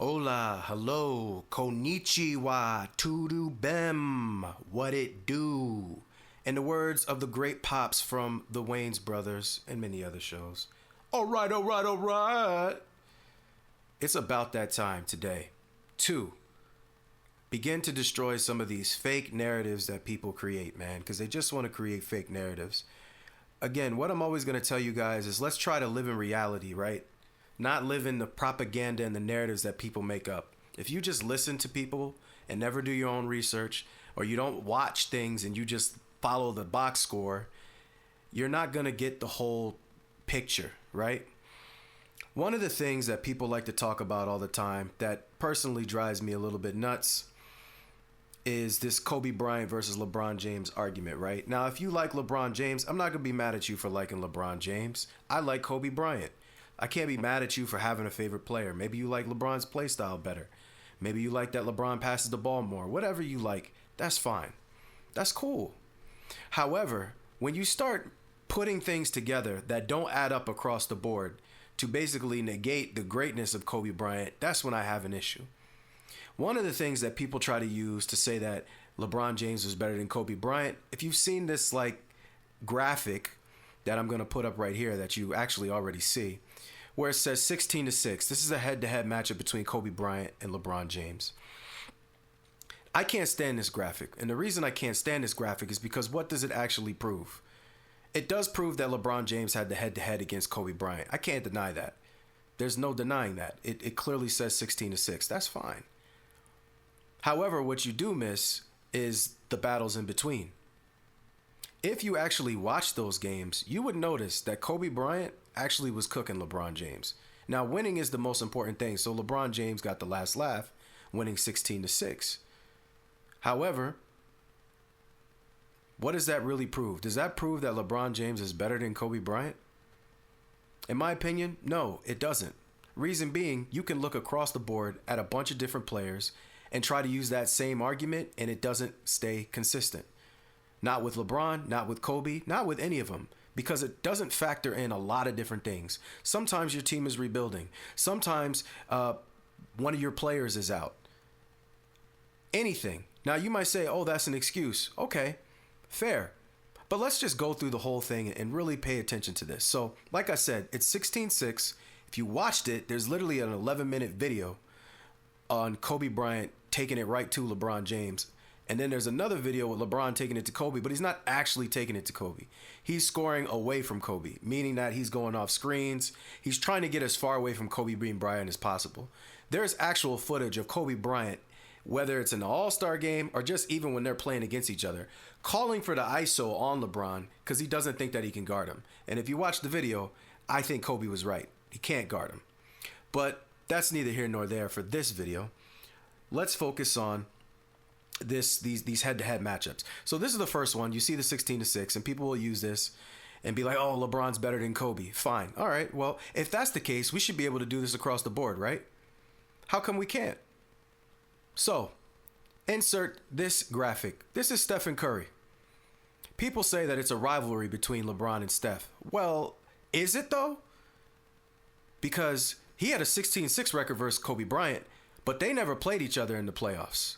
Hola, hello, konnichiwa, tudu bem, what it do? In the words of the great pops from the Wayans brothers and many other shows. All right, all right, all right. It's about that time today. 2. Begin to destroy some of these fake narratives that people create, man, because they just want to create fake narratives. Again, what I'm always going to tell you guys is let's try to live in reality, right? Not live in the propaganda and the narratives that people make up. If you just listen to people and never do your own research, or you don't watch things and you just follow the box score, you're not going to get the whole picture, right? One of the things that people like to talk about all the time that personally drives me a little bit nuts is this Kobe Bryant versus LeBron James argument, right? Now, if you like LeBron James, I'm not going to be mad at you for liking LeBron James. I like Kobe Bryant. I can't be mad at you for having a favorite player. Maybe you like LeBron's play style better. Maybe you like that LeBron passes the ball more. Whatever you like, that's fine. That's cool. However, when you start putting things together that don't add up across the board to basically negate the greatness of Kobe Bryant, that's when I have an issue. One of the things that people try to use to say that LeBron James was better than Kobe Bryant, if you've seen this like graphic that I'm going to put up right here that you actually already see, where it says 16-6. This is a head-to-head matchup between Kobe Bryant and LeBron James. I can't stand this graphic. And the reason I can't stand this graphic is because what does it actually prove? It does prove that LeBron James had the head-to-head against Kobe Bryant. I can't deny that. There's no denying that. It clearly says 16-6. That's fine. However, what you do miss is the battles in between. If you actually watch those games, you would notice that Kobe Bryant actually was cooking LeBron James. Now, winning is the most important thing, so LeBron James got the last laugh, winning 16-6. However, what does that really prove? Does that prove that LeBron James is better than Kobe Bryant? In my opinion, no, it doesn't. Reason being, you can look across the board at a bunch of different players and try to use that same argument, and it doesn't stay consistent. Not with LeBron, not with Kobe, not with any of them, because it doesn't factor in a lot of different things. Sometimes your team is rebuilding. Sometimes one of your players is out. Anything. Now, you might say, oh, that's an excuse. Okay, fair. But let's just go through the whole thing and really pay attention to this. So, like I said, it's 16-6. If you watched it, there's literally an 11-minute video on Kobe Bryant taking it right to LeBron James. And then there's another video with LeBron taking it to Kobe, but he's not actually taking it to Kobe. He's scoring away from Kobe, meaning that he's going off screens. He's trying to get as far away from Kobe Bryant as possible. There's actual footage of Kobe Bryant, whether it's in the All-Star game or just even when they're playing against each other, calling for the ISO on LeBron because he doesn't think that he can guard him. And if you watch the video, I think Kobe was right. He can't guard him. But that's neither here nor there for this video. Let's focus on these head-to-head matchups. So this is the first one. You see the 16-6, and people will use this and be like, oh, LeBron's better than Kobe. Fine. All right. Well, if that's the case, we should be able to do this across the board, right? How come we can't? So, insert this graphic. This is Stephen Curry. People say that it's a rivalry between LeBron and Steph. Well, is it though? Because he had a 16-6 record versus Kobe Bryant, but they never played each other in the playoffs.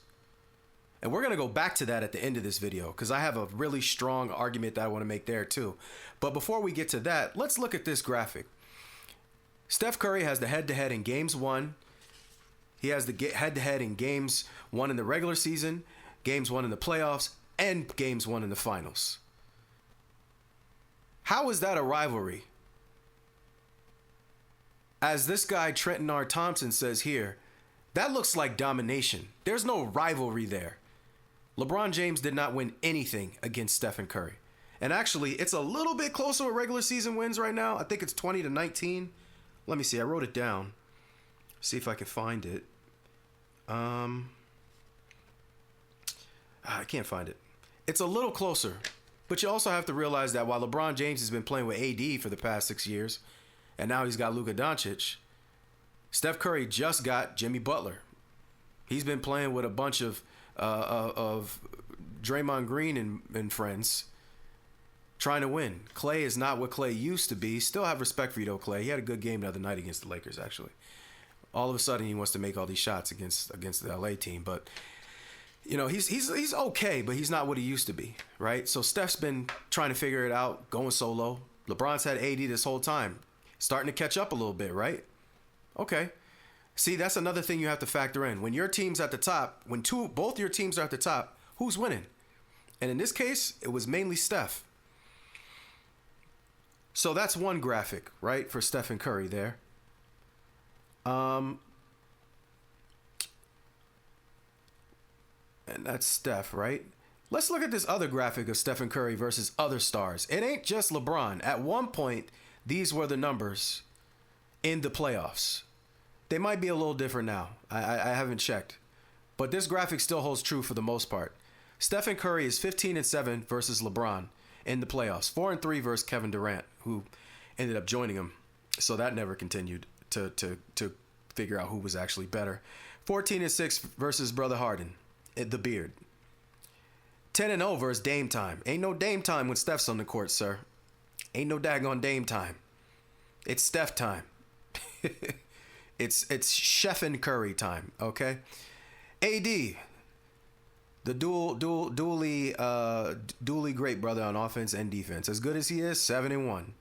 And we're going to go back to that at the end of this video because I have a really strong argument that I want to make there too. But before we get to that, let's look at this graphic. Steph Curry has the head-to-head in games 1. He has the head-to-head in games 1 in the regular season, games 1 in the playoffs, and games 1 in the finals. How is that a rivalry? As this guy, Trenton R. Thompson, says here, that looks like domination. There's no rivalry there. LeBron James did not win anything against Stephen Curry. And actually, it's a little bit closer with regular season wins right now. I think it's 20-19. Let me see. I wrote it down. See if I can find it. I can't find it. It's a little closer. But you also have to realize that while LeBron James has been playing with AD for the past 6 years, and now he's got Luka Doncic, Steph Curry just got Jimmy Butler. He's been playing with a bunch of Draymond Green and friends trying to win. Clay is not what Clay used to be. Still have respect for you, though, Clay. He had a good game the other night against the Lakers, actually. All of a sudden, he wants to make all these shots against the LA team, but you know, he's okay, but he's not what he used to be, right? So Steph's been trying to figure it out, going solo. LeBron's had AD this whole time, starting to catch up a little bit, right? Okay. See, that's another thing you have to factor in. When your team's at the top, when both your teams are at the top, who's winning? And in this case, it was mainly Steph. So that's one graphic, right, for Steph and Curry there. And that's Steph, right? Let's look at this other graphic of Stephen Curry versus other stars. It ain't just LeBron. At one point, these were the numbers in the playoffs. They might be a little different now. I haven't checked. But this graphic still holds true for the most part. Stephen Curry is 15-7 versus LeBron in the playoffs. 4-3 versus Kevin Durant, who ended up joining him. So that never continued to figure out who was actually better. 14-6 versus Brother Harden. The beard. 10-0 versus Dame time. Ain't no Dame time when Steph's on the court, sir. Ain't no daggone Dame time. It's Steph time. it's Chef and Curry time. Okay. AD, the dually great brother on offense and defense. As good as he is, 7-1.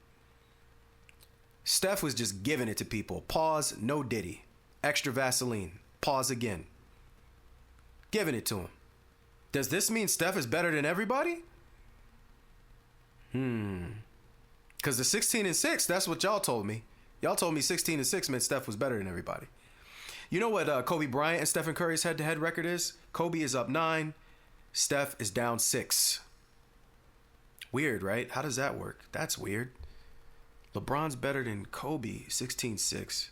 Steph was just giving it to people. Pause. No Diddy. Extra Vaseline. Pause again. Giving it to him. Does this mean Steph is better than everybody? Because the 16-6, that's what y'all told me. Y'all told me 16-6 meant Steph was better than everybody. You know what Kobe Bryant and Stephen Curry's head-to-head record is? Kobe is up 9. Steph is down 6. Weird, right? How does that work? That's weird. LeBron's better than Kobe, 16-6.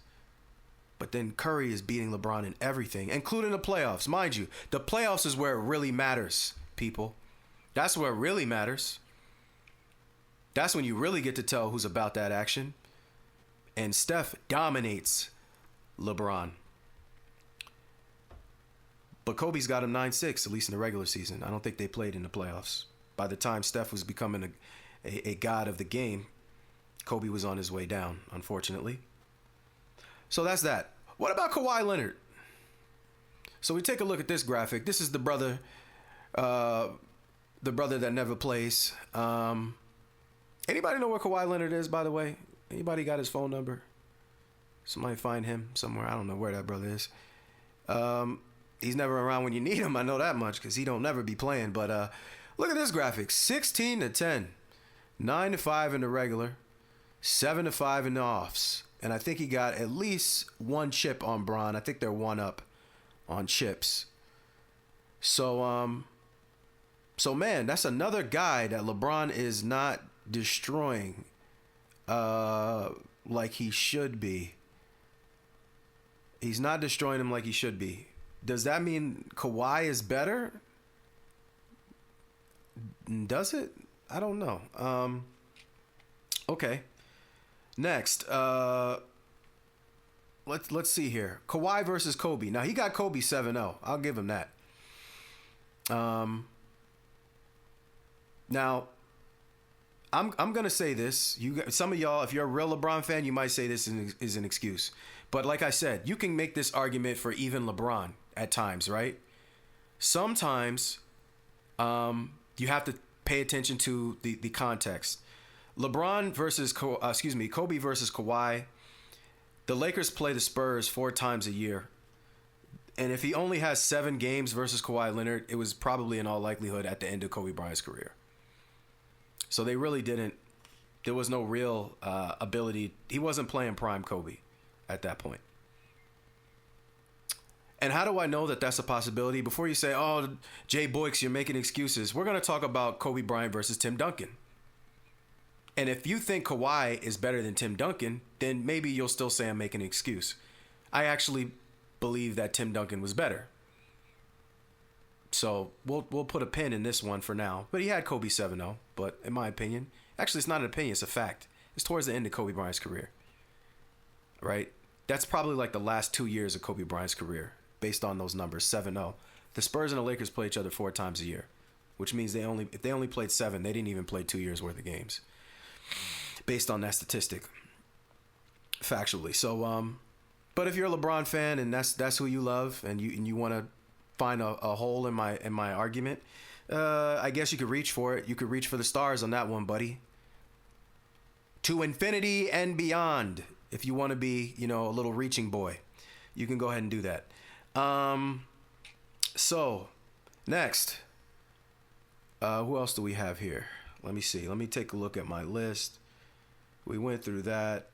But then Curry is beating LeBron in everything, including the playoffs. Mind you, the playoffs is where it really matters, people. That's where it really matters. That's when you really get to tell who's about that action. And Steph dominates LeBron. But Kobe's got him 9-6, at least in the regular season. I don't think they played in the playoffs. By the time Steph was becoming a god of the game, Kobe was on his way down, unfortunately. So that's that. What about Kawhi Leonard? So we take a look at this graphic. This is the brother that never plays. Anybody know where Kawhi Leonard is, by the way? Anybody got his phone number? Somebody find him somewhere. I don't know where that brother is. He's never around when you need him. I know that much because he don't never be playing. But look at this graphic. 16-10. 9-5 in the regular. 7-5 in the offs. And I think he got at least one chip on Bron. I think they're one up on chips. So man, that's another guy that LeBron is not destroying like he should be. He's not destroying him like he should be. Does that mean Kawhi is better? Does it? I don't know. Okay. Next, let's see here. Kawhi versus Kobe. Now he got Kobe 7-0. I'll give him that. Now, I'm gonna say this. Some of y'all, if you're a real LeBron fan, you might say this is an excuse. But like I said, you can make this argument for even LeBron at times, right? Sometimes, you have to pay attention to the context. LeBron versus Kobe versus Kawhi. The Lakers play the Spurs 4 times a year. And if he only has 7 games versus Kawhi Leonard, it was probably in all likelihood at the end of Kobe Bryant's career. So they really didn't. There was no real ability. He wasn't playing prime Kobe at that point. And how do I know that that's a possibility? Before you say, oh, Jay Boyks, you're making excuses. We're going to talk about Kobe Bryant versus Tim Duncan. And if you think Kawhi is better than Tim Duncan, then maybe you'll still say I'm making an excuse. I actually believe that Tim Duncan was better. So we'll put a pin in this one for now. But he had Kobe 7-0. But in my opinion, actually it's not an opinion, it's a fact. It's towards the end of Kobe Bryant's career. Right? That's probably like the last 2 years of Kobe Bryant's career, based on those numbers, 7-0. The Spurs and the Lakers play each other 4 times a year, which means if they only played 7, they didn't even play 2 years worth of games, based on that statistic, factually. So But if you're a LeBron fan and that's who you love, and you want to find a hole in my argument, I guess you could reach for it. You could reach for the stars on that one, buddy. To infinity and beyond. If you want to be, a little reaching boy, you can go ahead and do that. So next, who else do we have here? Let me see. Let me take a look at my list. We went through that.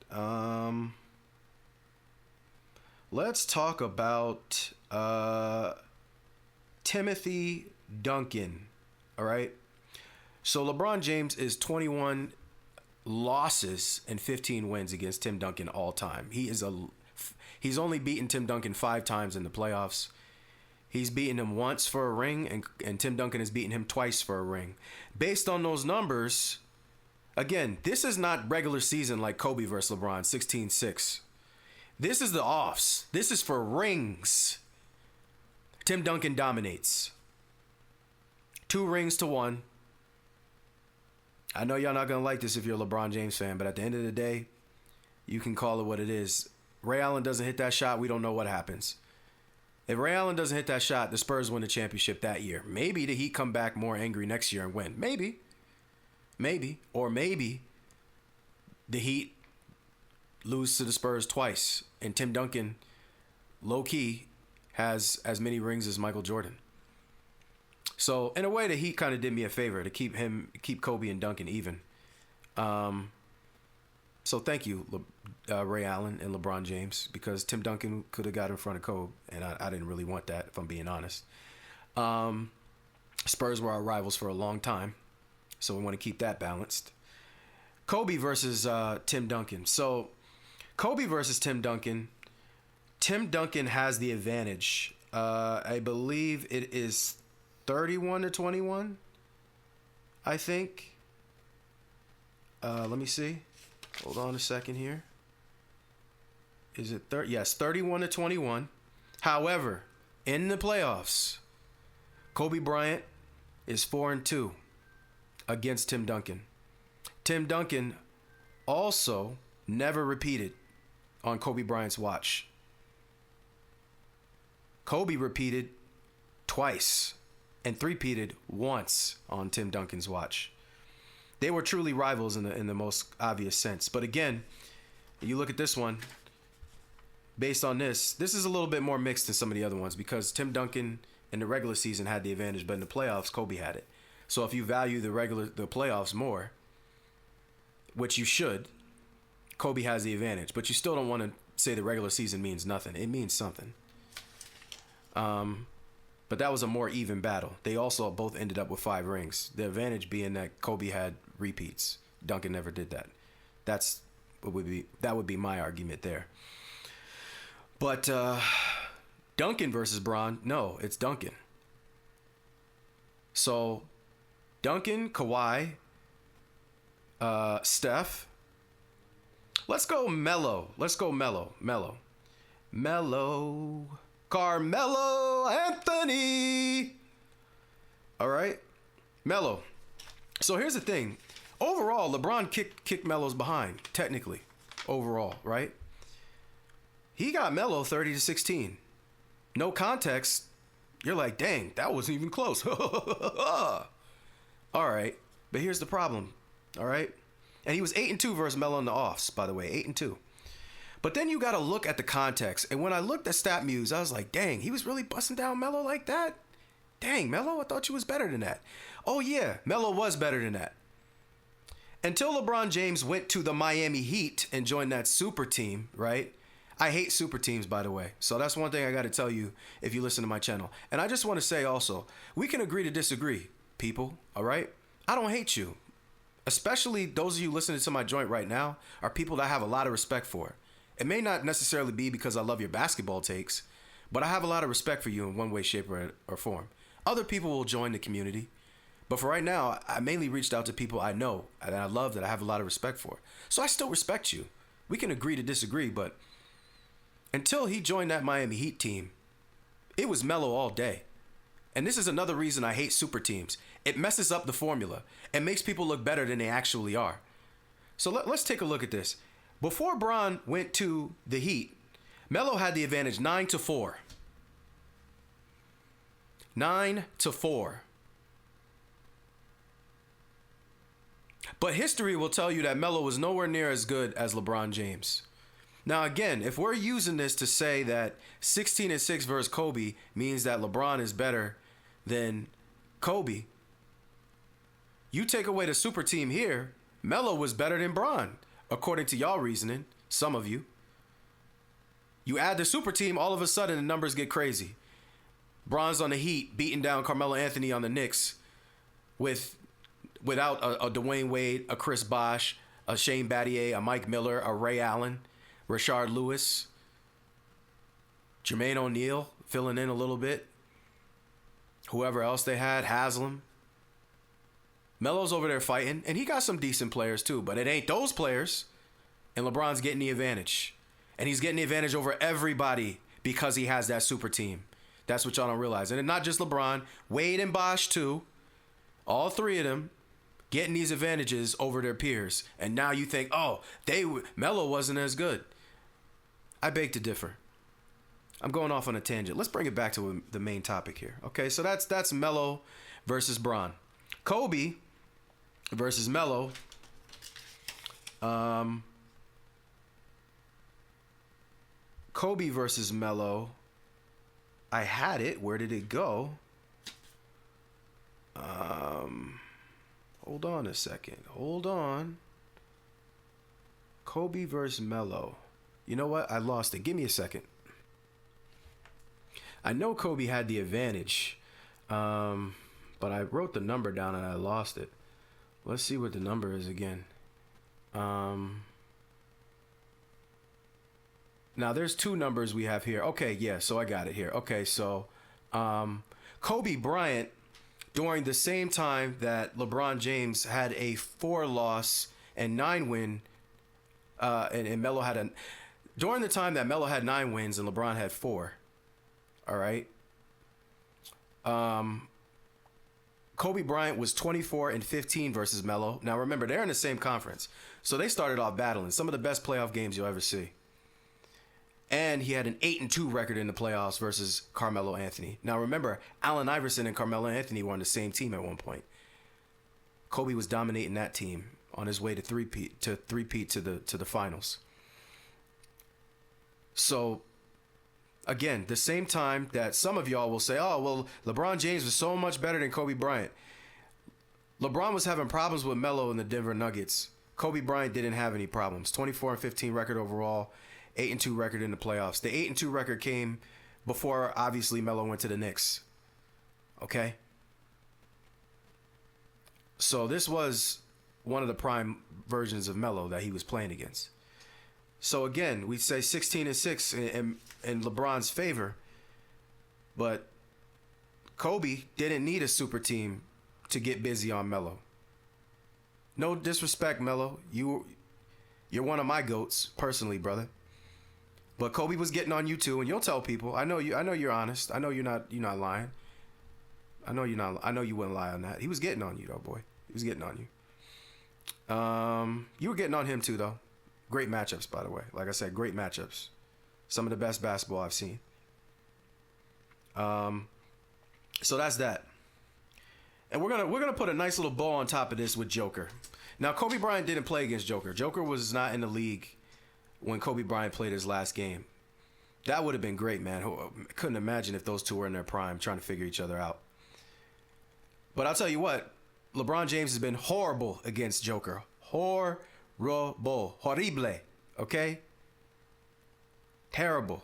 Let's talk about Timothy Duncan. All right. So LeBron James is 21 losses and 15 wins against Tim Duncan all time. He's only beaten Tim Duncan 5 times in the playoffs. He's beaten him once for a ring, and Tim Duncan has beaten him twice for a ring. Based on those numbers, again, this is not regular season like Kobe versus LeBron, 16-6. This is the offs. This is for rings. Tim Duncan dominates. 2 rings to 1. I know y'all not going to like this if you're a LeBron James fan, but at the end of the day, you can call it what it is. Ray Allen doesn't hit that shot, we don't know what happens. If Ray Allen doesn't hit that shot, the Spurs win the championship that year. Maybe the Heat come back more angry next year and win. Maybe. Or maybe the Heat lose to the Spurs twice, and Tim Duncan, low-key, has as many rings as Michael Jordan. So, in a way, the Heat kind of did me a favor to keep Kobe and Duncan even. So, thank you, Ray Allen and LeBron James, because Tim Duncan could have got in front of Kobe, and I didn't really want that, if I'm being honest. Spurs were our rivals for a long time, so we want to keep that balanced. Kobe versus Tim Duncan. So, Kobe versus Tim Duncan. Tim Duncan has the advantage. I believe it is 31-21, I think. Let me see. Hold on a second here. Is it Yes, 31-21. However, in the playoffs, Kobe Bryant is 4-2 against Tim Duncan. Tim Duncan also never repeated on Kobe Bryant's watch. Kobe repeated twice and three-peated once on Tim Duncan's watch. They were truly rivals in the most obvious sense. But again, you look at this one, based on this is a little bit more mixed than some of the other ones, because Tim Duncan in the regular season had the advantage, but in the playoffs, Kobe had it. So if you value the playoffs more, which you should, Kobe has the advantage. But you still don't want to say the regular season means nothing. It means something. But that was a more even battle. They also both ended up with 5 rings. The advantage being that Kobe had repeats. Duncan never did that. That would be my argument there. But Duncan versus Bron, no, it's Duncan. So Duncan, Kawhi, Steph. Let's go Melo. Carmelo Anthony. All right, Melo. So here's the thing. Overall, LeBron kicked Melo's behind, technically. Overall, right? He got Melo 30-16. No context. You're like, dang, that wasn't even close. All right, but here's the problem. All right, and he was 8-2 versus Melo in the offs, by the way, 8-2. But then you got to look at the context. And when I looked at StatMuse, I was like, dang, he was really busting down Melo like that? Dang, Melo, I thought you was better than that. Oh, yeah, Melo was better than that. Until LeBron James went to the Miami Heat and joined that super team, right? I hate super teams, by the way. So that's one thing I got to tell you if you listen to my channel. And I just want to say also, we can agree to disagree, people, all right? I don't hate you. Especially those of you listening to my joint right now are people that I have a lot of respect for. It may not necessarily be because I love your basketball takes, but I have a lot of respect for you in one way, shape, or form. Other people will join the community. But for right now, I mainly reached out to people I know and I love, that I have a lot of respect for. So I still respect you. We can agree to disagree, but until he joined that Miami Heat team, it was Melo all day. And this is another reason I hate super teams. It messes up the formula and makes people look better than they actually are. So let's take a look at this. Before Bron went to the Heat, Melo had the advantage 9-4. 9-4. But history will tell you that Melo was nowhere near as good as LeBron James. Now, again, if we're using this to say that 16-6 versus Kobe means that LeBron is better than Kobe, you take away the super team here, Melo was better than Bron, according to y'all reasoning, some of you. You add the super team, all of a sudden the numbers get crazy. Bron's on the Heat, beating down Carmelo Anthony on the Knicks without a Dwayne Wade, a Chris Bosh, a Shane Battier, a Mike Miller, a Ray Allen, Rashard Lewis, Jermaine O'Neal filling in a little bit. Whoever else they had, Haslam. Melo's over there fighting, and he got some decent players too, but it ain't those players. And LeBron's getting the advantage. And he's getting the advantage over everybody because he has that super team. That's what y'all don't realize. And not just LeBron, Wade and Bosh too. All three of them getting these advantages over their peers. And now you think, oh, Melo wasn't as good. I beg to differ. I'm going off on a tangent. Let's bring it back to the main topic here. Okay, so that's Melo versus Bron. Kobe versus Melo. Kobe versus Melo. I had it. Where did it go? Hold on a second. Hold on. Kobe versus Melo. You know what? I lost it. Give me a second. I know Kobe had the advantage, but I wrote the number down and I lost it. Let's see what the number is again. Now, there's two numbers we have here. Okay, yeah, so I got it here. Okay, so Kobe Bryant, during the same time that LeBron James had a 4-loss and 9-win, and Melo had during the time that Melo had 9 wins and LeBron had 4, all right? Kobe Bryant was 24-15 versus Melo. Now, remember, they're in the same conference, so they started off battling. Some of the best playoff games you'll ever see. And he had an 8-2 record in the playoffs versus Carmelo Anthony. Now remember, Allen Iverson and Carmelo Anthony were on the same team at one point. Kobe was dominating that team on his way to three-peat to the finals. So again, the same time that some of y'all will say, "Oh, well, LeBron James was so much better than Kobe Bryant." LeBron was having problems with Melo in the Denver Nuggets. Kobe Bryant didn't have any problems. 24-15 record overall. 8-2 record in the playoffs. The 8-2 record came before, obviously, Melo went to the Knicks. Okay? So this was one of the prime versions of Melo that he was playing against. So again, we say 16-6 in LeBron's favor. But Kobe didn't need a super team to get busy on Melo. No disrespect, Melo. You're one of my GOATs, personally, brother. But Kobe was getting on you too, and you'll tell people. I know you're honest. I know you're not lying. I know you wouldn't lie on that. He was getting on you though, boy. He was getting on you. You were getting on him too though. Great matchups, by the way. Like I said, great matchups. Some of the best basketball I've seen. So that's that. And we're gonna put a nice little bow on top of this with Joker. Now, Kobe Bryant didn't play against Joker. Joker was not in the league when Kobe Bryant played his last game. That would have been great, man. I couldn't imagine if those two were in their prime trying to figure each other out. But I'll tell you what, LeBron James has been horrible against Joker. Horrible. Horrible. Okay? Terrible.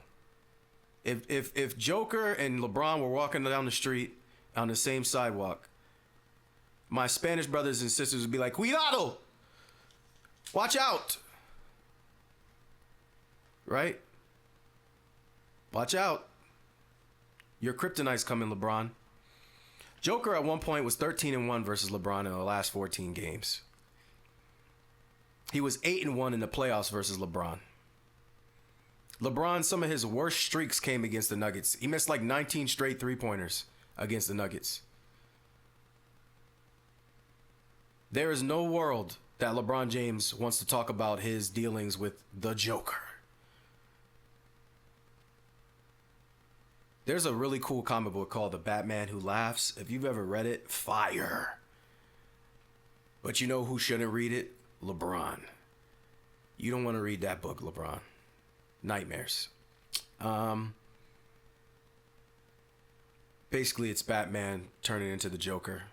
If Joker and LeBron were walking down the street on the same sidewalk, my Spanish brothers and sisters would be like, "Cuidado! Watch out!" Right? Watch out. Your kryptonite's coming, LeBron. Joker at one point was 13-1 versus LeBron in the last 14 games. He was 8-1 in the playoffs versus LeBron. LeBron, some of his worst streaks came against the Nuggets. He missed like 19 straight three-pointers against the Nuggets. There is no world that LeBron James wants to talk about his dealings with the Joker. There's a really cool comic book called The Batman Who Laughs. If you've ever read it, fire. But you know who shouldn't read it? LeBron. You don't want to read that book, LeBron. Nightmares. Basically, it's Batman turning into the Joker.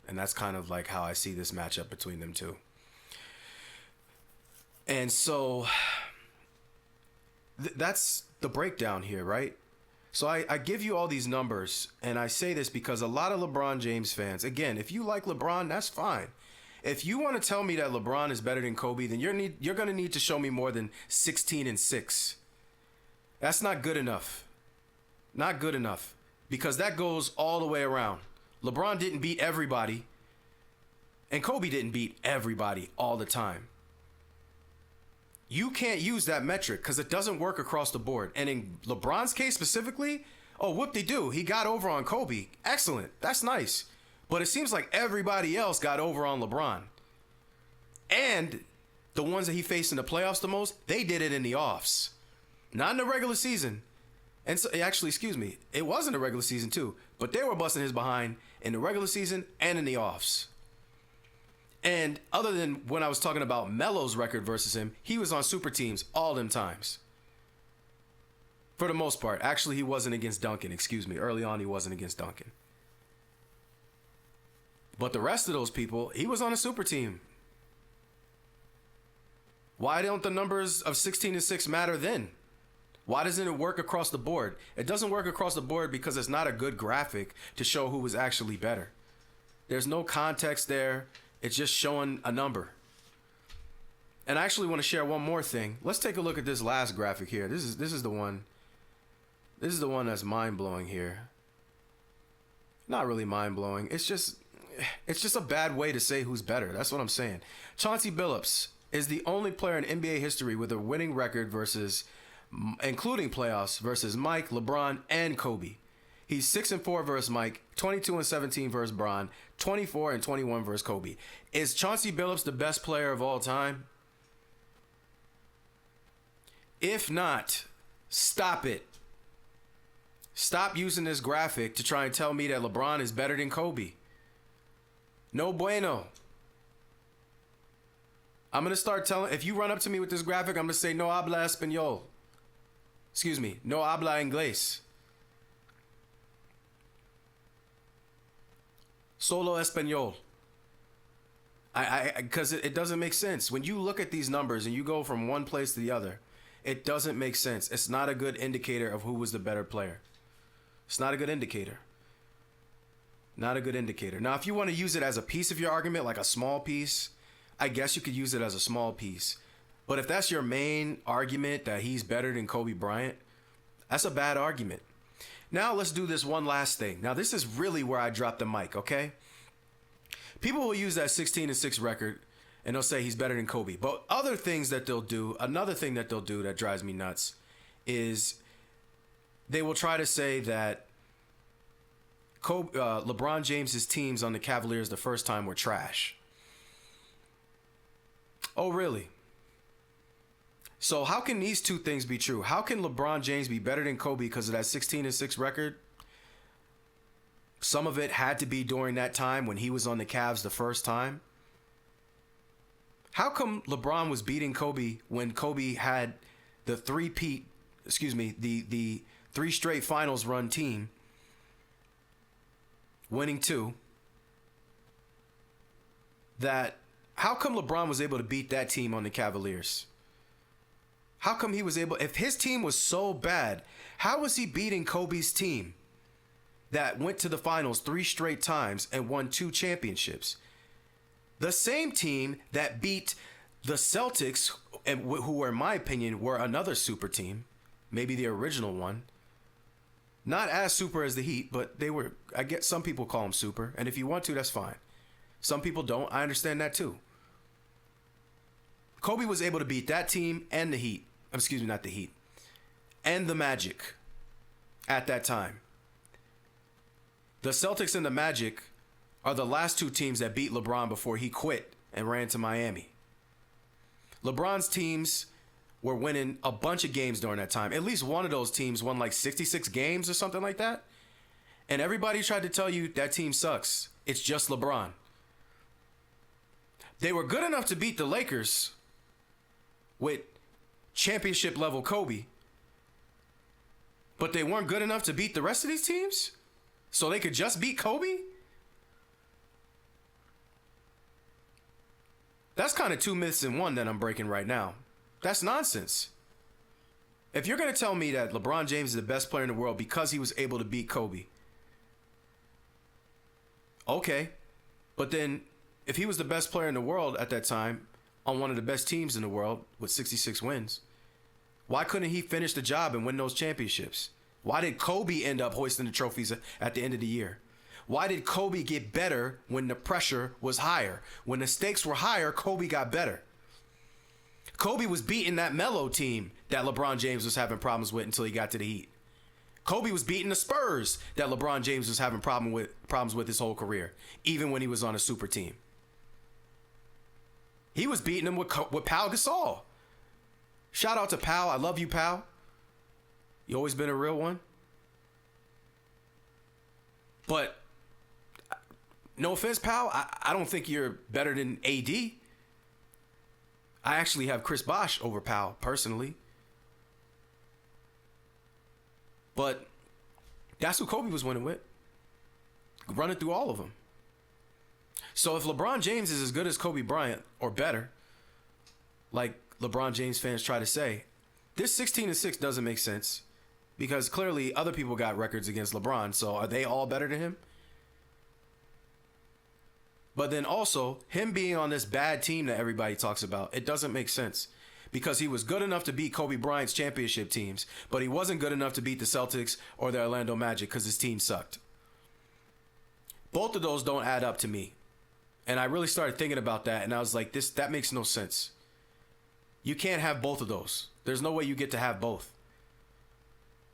And that's kind of like how I see this matchup between them two. And so that's the breakdown here, right? So I give you all these numbers, and I say this because a lot of LeBron James fans, again, if you like LeBron, that's fine. If you want to tell me that LeBron is better than Kobe, then you're going to need to show me more than 16-6. That's not good enough. Not good enough. Because that goes all the way around. LeBron didn't beat everybody, and Kobe didn't beat everybody all the time. You can't use that metric because it doesn't work across the board. And in LeBron's case specifically, oh, whoop-de-doo, he got over on Kobe. Excellent. That's nice. But it seems like everybody else got over on LeBron. And the ones that he faced in the playoffs the most, they did it in the offs. Not in the regular season. And so, actually, excuse me, it was in the regular season too. But they were busting his behind in the regular season and in the offs. And other than when I was talking about Melo's record versus him, he was on super teams all them times. For the most part. Actually, he wasn't against Duncan. Excuse me. Early on, he wasn't against Duncan. But the rest of those people, he was on a super team. Why don't the numbers of 16-6 matter then? Why doesn't it work across the board? It doesn't work across the board because it's not a good graphic to show who was actually better. There's no context there. It's just showing a number. And I actually want to share one more thing. Let's take a look at this last graphic here. This is the one. This is the one that's mind-blowing here. Not really mind-blowing. It's just a bad way to say who's better. That's what I'm saying. Chauncey Billups is the only player in NBA history with a winning record versus, including playoffs, versus Mike, LeBron, and Kobe. He's 6-4 versus Mike, 22-17 versus Bron, 24-21 versus Kobe. Is Chauncey Billups the best player of all time? If not, stop it. Stop using this graphic to try and tell me that LeBron is better than Kobe. No bueno. I'm going to start telling, if you run up to me with this graphic, I'm going to say, no habla español. Excuse me, no habla inglés. Solo español. Because it doesn't make sense. When you look at these numbers and you go from one place to the other, it doesn't make sense. It's not a good indicator of who was the better player. It's not a good indicator. Not a good indicator. Now, if you want to use it as a piece of your argument, like a small piece, I guess you could use it as a small piece. But if that's your main argument, that he's better than Kobe Bryant, that's a bad argument. Now let's do this one last thing. Now this is really where I drop the mic, okay? People will use that 16-6 record and they'll say he's better than Kobe. But other things that they'll do, another thing that they'll do that drives me nuts is they will try to say that LeBron James's teams on the Cavaliers the first time were trash. Oh, really? So how can these two things be true? How can LeBron James be better than Kobe because of that 16-6 record? Some of it had to be during that time when he was on the Cavs the first time. How come LeBron was beating Kobe when Kobe had the the 3 straight finals run team, winning 2? How come LeBron was able to beat that team on the Cavaliers? How come he was able, if his team was so bad, how was he beating Kobe's team that went to the finals 3 straight times and won 2 championships? The same team that beat the Celtics, and who, in my opinion, were another super team, maybe the original one. Not as super as the Heat, but they were, I guess some people call them super. And if you want to, that's fine. Some people don't. I understand that too. Kobe was able to beat that team and the Heat. Excuse me, not the Heat. And the Magic at that time. The Celtics and the Magic are the last 2 teams that beat LeBron before he quit and ran to Miami. LeBron's teams were winning a bunch of games during that time. At least one of those teams won like 66 games or something like that. And everybody tried to tell you that team sucks. It's just LeBron. They were good enough to beat the Lakers with championship level Kobe, but they weren't good enough to beat the rest of these teams, so they could just beat Kobe? That's kind of two myths in one that I'm breaking right now. That's nonsense. If you're going to tell me that LeBron James is the best player in the world because he was able to beat Kobe, okay, but then if he was the best player in the world at that time on one of the best teams in the world with 66 wins, why couldn't he finish the job and win those championships? Why did Kobe end up hoisting the trophies at the end of the year? Why did Kobe get better when the pressure was higher? When the stakes were higher, Kobe got better. Kobe was beating that Melo team that LeBron James was having problems with until he got to the Heat. Kobe was beating the Spurs that LeBron James was having problems with his whole career, even when he was on a super team. He was beating them with Pau Gasol. Shout out to Pau. I love you, Pau. You always been a real one. But no offense, Pau, I don't think you're better than AD. I actually have Chris Bosh over Pau, personally. But that's who Kobe was winning with. Running through all of them. So if LeBron James is as good as Kobe Bryant, or better, like LeBron James fans try to say, this 16-6 doesn't make sense. Because clearly other people got records against LeBron, so are they all better than him? But then also, him being on this bad team that everybody talks about, it doesn't make sense. Because he was good enough to beat Kobe Bryant's championship teams, but he wasn't good enough to beat the Celtics or the Orlando Magic because his team sucked. Both of those don't add up to me. And I really started thinking about that, and I was like, that makes no sense. You can't have both of those. There's no way you get to have both.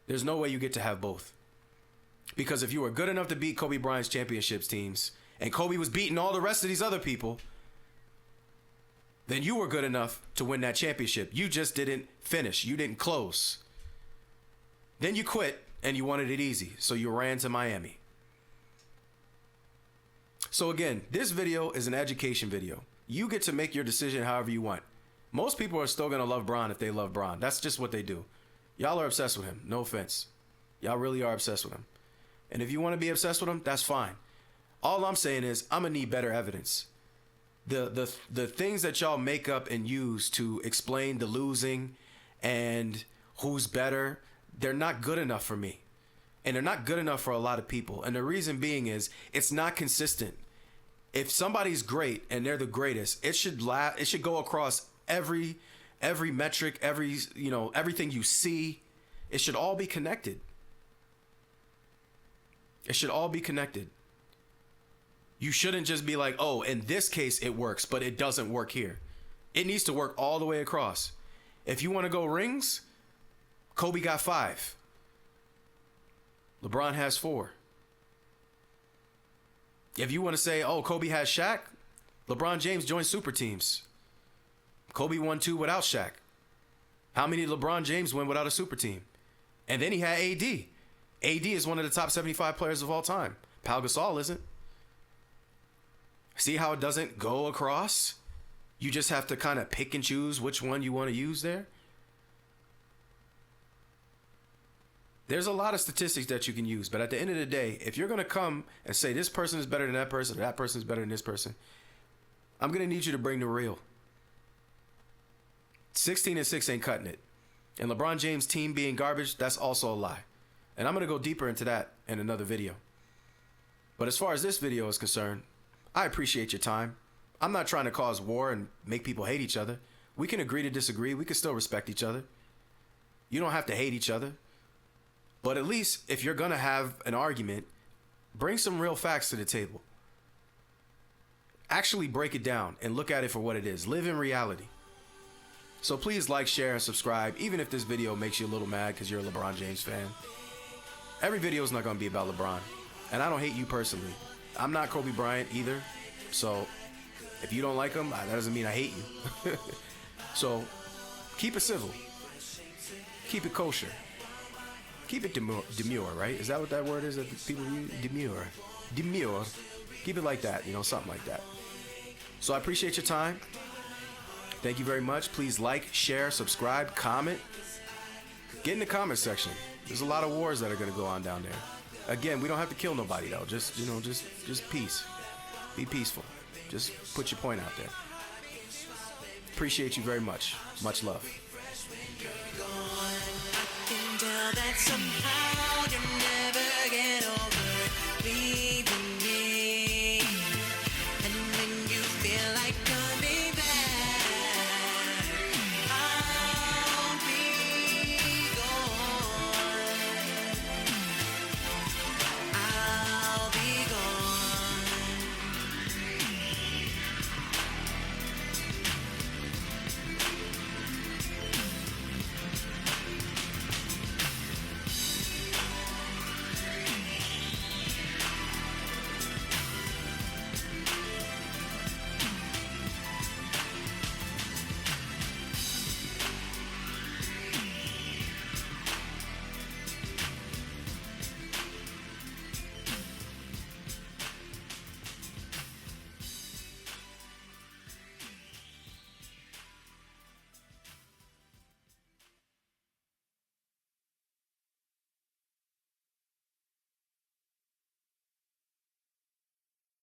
There's no way you get to have both. Because if you were good enough to beat Kobe Bryant's championships teams, and Kobe was beating all the rest of these other people, then you were good enough to win that championship. You just didn't finish. You didn't close. Then you quit, and you wanted it easy, so you ran to Miami. So again, this video is an education video. You get to make your decision however you want. Most people are still going to love Bron if they love Bron. That's just what they do. Y'all are obsessed with him. No offense. Y'all really are obsessed with him. And if you want to be obsessed with him, that's fine. All I'm saying is I'm going to need better evidence. The things that y'all make up and use to explain the losing and who's better, they're not good enough for me. And they're not good enough for a lot of people. And the reason being is it's not consistent. If somebody's great and they're the greatest, it should go across every metric, everything you see. It should all be connected. It should all be connected. You shouldn't just be like, oh, in this case it works, but it doesn't work here. It needs to work all the way across. If you want to go rings, Kobe got 5. LeBron has 4. If you want to say, oh, Kobe has Shaq, LeBron James joined super teams. Kobe won 2 without Shaq. How many did LeBron James win without a super team? And then he had AD. AD is one of the top 75 players of all time. Pau Gasol isn't. See how it doesn't go across? You just have to kind of pick and choose which one you want to use there. There's a lot of statistics that you can use, but at the end of the day, if you're going to come and say this person is better than that person, or that person is better than this person, I'm going to need you to bring the real. 16-6 ain't cutting it. And LeBron James' team being garbage, that's also a lie. And I'm going to go deeper into that in another video. But as far as this video is concerned, I appreciate your time. I'm not trying to cause war and make people hate each other. We can agree to disagree. We can still respect each other. You don't have to hate each other. But at least if you're going to have an argument, bring some real facts to the table. Actually break it down and look at it for what it is. Live in reality. So please like, share, and subscribe, even if this video makes you a little mad because you're a LeBron James fan. Every video is not going to be about LeBron. And I don't hate you personally. I'm not Kobe Bryant either. So if you don't like him, that doesn't mean I hate you. So Keep it civil. Keep it kosher. Keep it demure, right? Is that what that word is that people use? Demure. Demure. Keep it like that, something like that. So I appreciate your time. Thank you very much. Please like, share, subscribe, comment. Get in the comment section. There's a lot of wars that are going to go on down there. Again, we don't have to kill nobody though. Just peace. Be peaceful. Just put your point out there. Appreciate you very much. Much love.